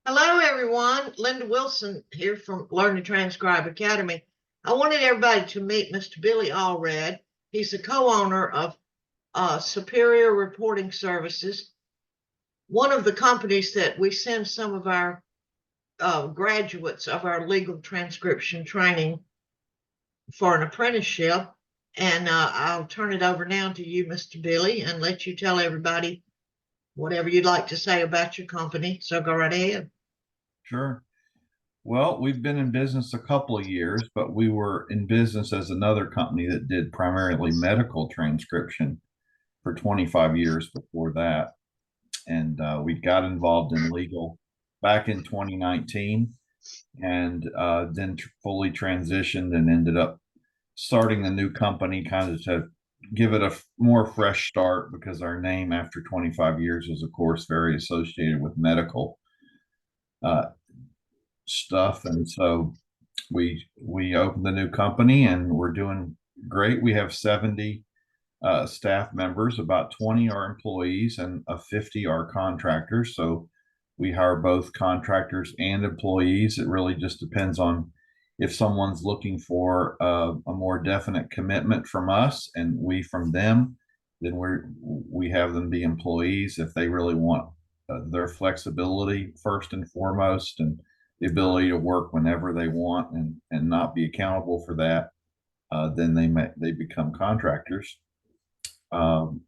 Hello, everyone. Linda Wilson here from Learn to Transcribe Academy. I wanted everybody to meet Mr. Billy Allred. He's the co-owner of Superior Reporting Services, one of the companies that we send some of our graduates of our legal transcription training for an apprenticeship. And I'll turn it over now to you, Mr. Billy, and let you tell everybody whatever you'd like to say about your company. So go right ahead. Sure. Well, we've been in business a couple of years, but we were in business as another company that did primarily medical transcription for 25 years before that. And we got involved in legal back in 2019 and then fully transitioned and ended up starting a new company kind of to give it a more fresh start because our name after 25 years was, of course, very associated with medical uh, stuff. And so we opened the new company and we're doing great. We have 70 staff members, about 20 are employees and 50 are contractors. So we hire both contractors and employees. It really just depends on if someone's looking for a more definite commitment from us and we from them, then we have them be employees. If they really want their flexibility first and foremost, and the ability to work whenever they want and not be accountable for that, then they become contractors. Um,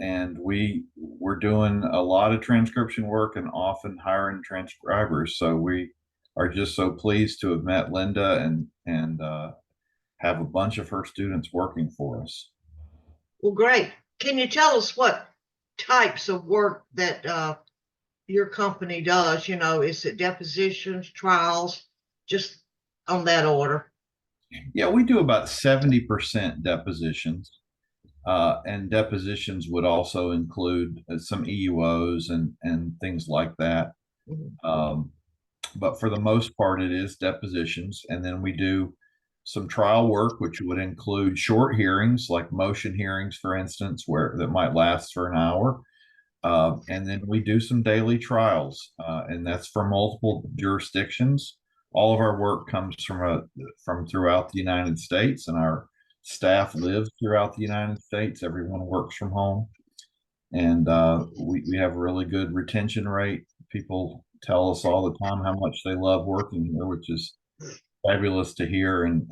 and we're doing a lot of transcription work and often hiring transcribers. So we are just so pleased to have met Linda and have a bunch of her students working for us. Well, great. Can you tell us what types of work that your company does? You know, is it depositions, trials, just on that order? Yeah, we do about 70% depositions. And depositions would also include some EUOs and things like that. Mhm. But for the most part, it is depositions. And then we do some trial work, which would include short hearings, like motion hearings, for instance, where that might last for an hour. And then we do some daily trials, and that's for multiple jurisdictions. All of our work comes from throughout the United States, and our staff lives throughout the United States. Everyone works from home, and we have a really good retention rate. People tell us all the time how much they love working here, which is fabulous to hear, and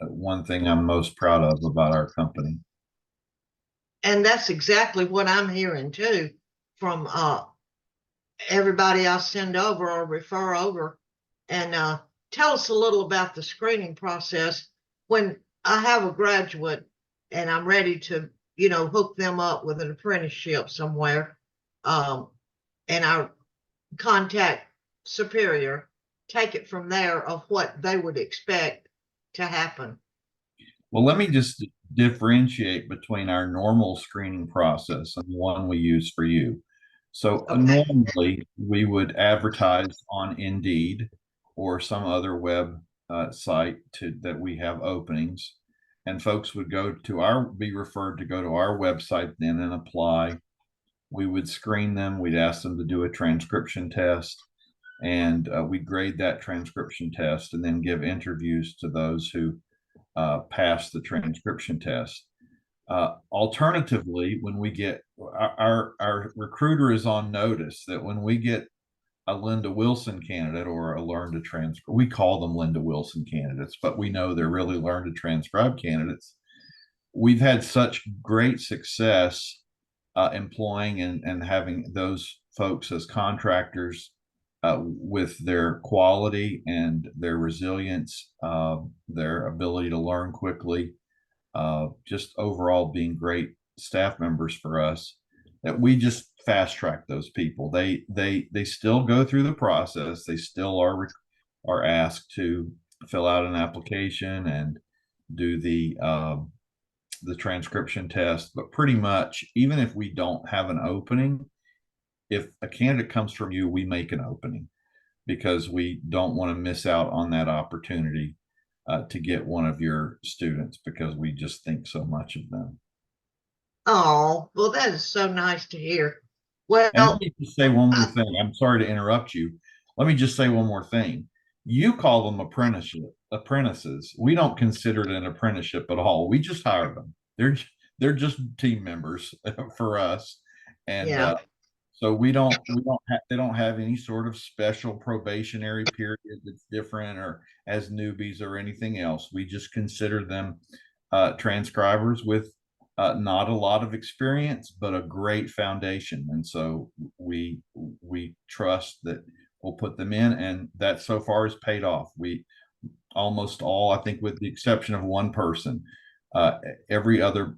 one thing I'm most proud of about our company. And that's exactly what I'm hearing too from everybody I send over or refer over. And tell us a little about the screening process when I have a graduate and I'm ready to, hook them up with an apprenticeship somewhere. Um, and I contact Superior, take it from there of what they would expect to happen. Well, let me just differentiate between our normal screening process and the one we use for you. So Okay. normally we would advertise on Indeed or some other web site that we have openings, and folks would be referred to go to our website then and apply. We would screen them. We'd ask them to do a transcription test, and we grade that transcription test and then give interviews to those who pass the transcription test. Alternatively, when we get our recruiter is on notice that when we get a Linda Wilson candidate or a Learn to Transcribe, we call them Linda Wilson candidates, but we know they're really Learn to Transcribe candidates. We've had such great success employing and having those folks as contractors with their quality and their resilience, their ability to learn quickly, just overall being great staff members for us, that we just fast track those people. They still go through the process. They still are asked to fill out an application and do the transcription test. But pretty much, even if we don't have an opening, if a candidate comes from you, we make an opening because we don't want to miss out on that opportunity to get one of your students because we just think so much of them. Oh, well, that is so nice to hear. And let Well, me just say one more I, thing. I'm sorry to interrupt you. let me just say one more thing. You call them apprentices. We don't consider it an apprenticeship at all. We just hire them. They're just team members for us. And Yeah. so they don't have any sort of special probationary period that's different or as newbies or anything else. We just consider them transcribers with not a lot of experience, but a great foundation. And so we trust that we'll put them in, and that so far has paid off. We almost all, I think, with the exception of one person, uh, every other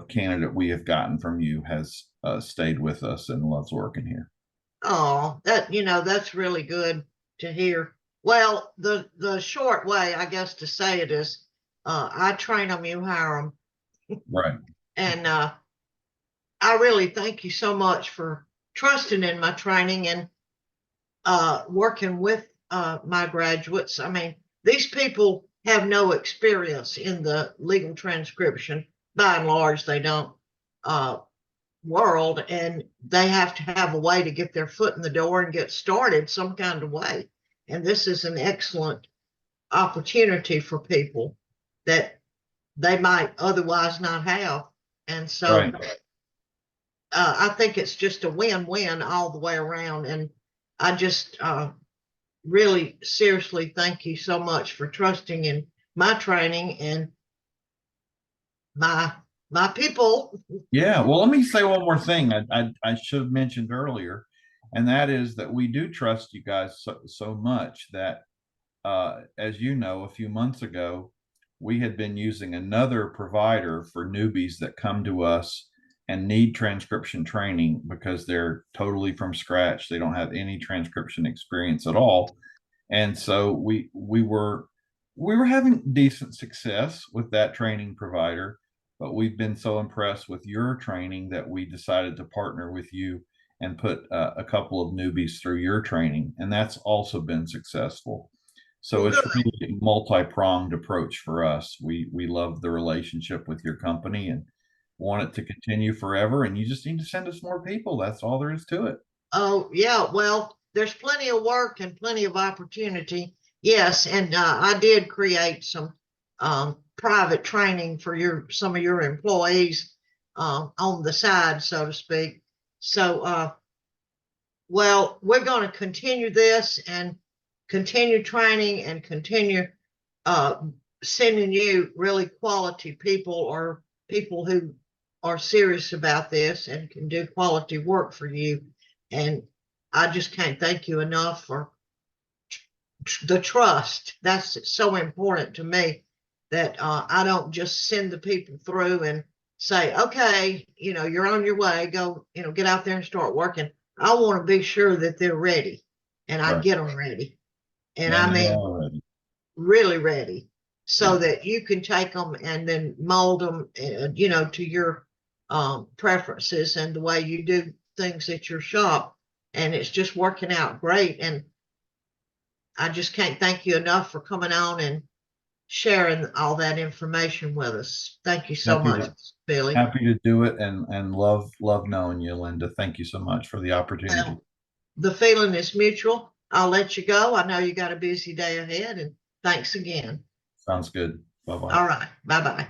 candidate we have gotten from you has stayed with us and loves working here. Oh, that's really good to hear. Well, the short way, I guess, to say it is, I train them, you hire them, Right. and I really thank you so much for trusting in my training and working with my graduates. I mean, these people have no experience in the legal transcription. By and large, they don't. World, and they have to have a way to get their foot in the door and get started some kind of way. And this is an excellent opportunity for people that they might otherwise not have. And so Right. I think it's just a win-win all the way around. And I just really seriously thank you so much for trusting in my training and my people. Yeah. Well, let me say one more thing I should have mentioned earlier, and that is that we do trust you guys so much that, as you know, a few months ago, we had been using another provider for newbies that come to us and need transcription training because they're totally from scratch. They don't have any transcription experience at all. And so we were having decent success with that training provider, but we've been so impressed with your training that we decided to partner with you and put a couple of newbies through your training, and that's also been successful. So Well, it's good. really a multi-pronged approach for us. We love the relationship with your company and want it to continue forever. And you just need to send us more people. That's all there is to it. Oh, yeah. Well, there's plenty of work and plenty of opportunity. Yes, and I did create some private training for some of your employees on the side, so to speak. So, well, we're going to continue this and continue training and continue uh, sending you really quality people or people who are serious about this and can do quality work for you. And I just can't thank you enough for the trust. That's so important to me that I don't just send the people through and say, okay, you're on your way, go, get out there and start working. I want to be sure that they're ready and I Right. get them ready. And I And they mean, are ready. really ready so Yeah. that you can take them and then mold them, to your preferences and the way you do things at your shop. And it's just working out great. And I just can't thank you enough for coming on and sharing all that information with us. Thank you so Happy much, to Billy. happy to do it, and love knowing you, Linda. Thank you so much for the opportunity. Well, the feeling is mutual. I'll let you go. I know you got a busy day ahead, and thanks again. Sounds good. Bye-bye. All right. Bye bye.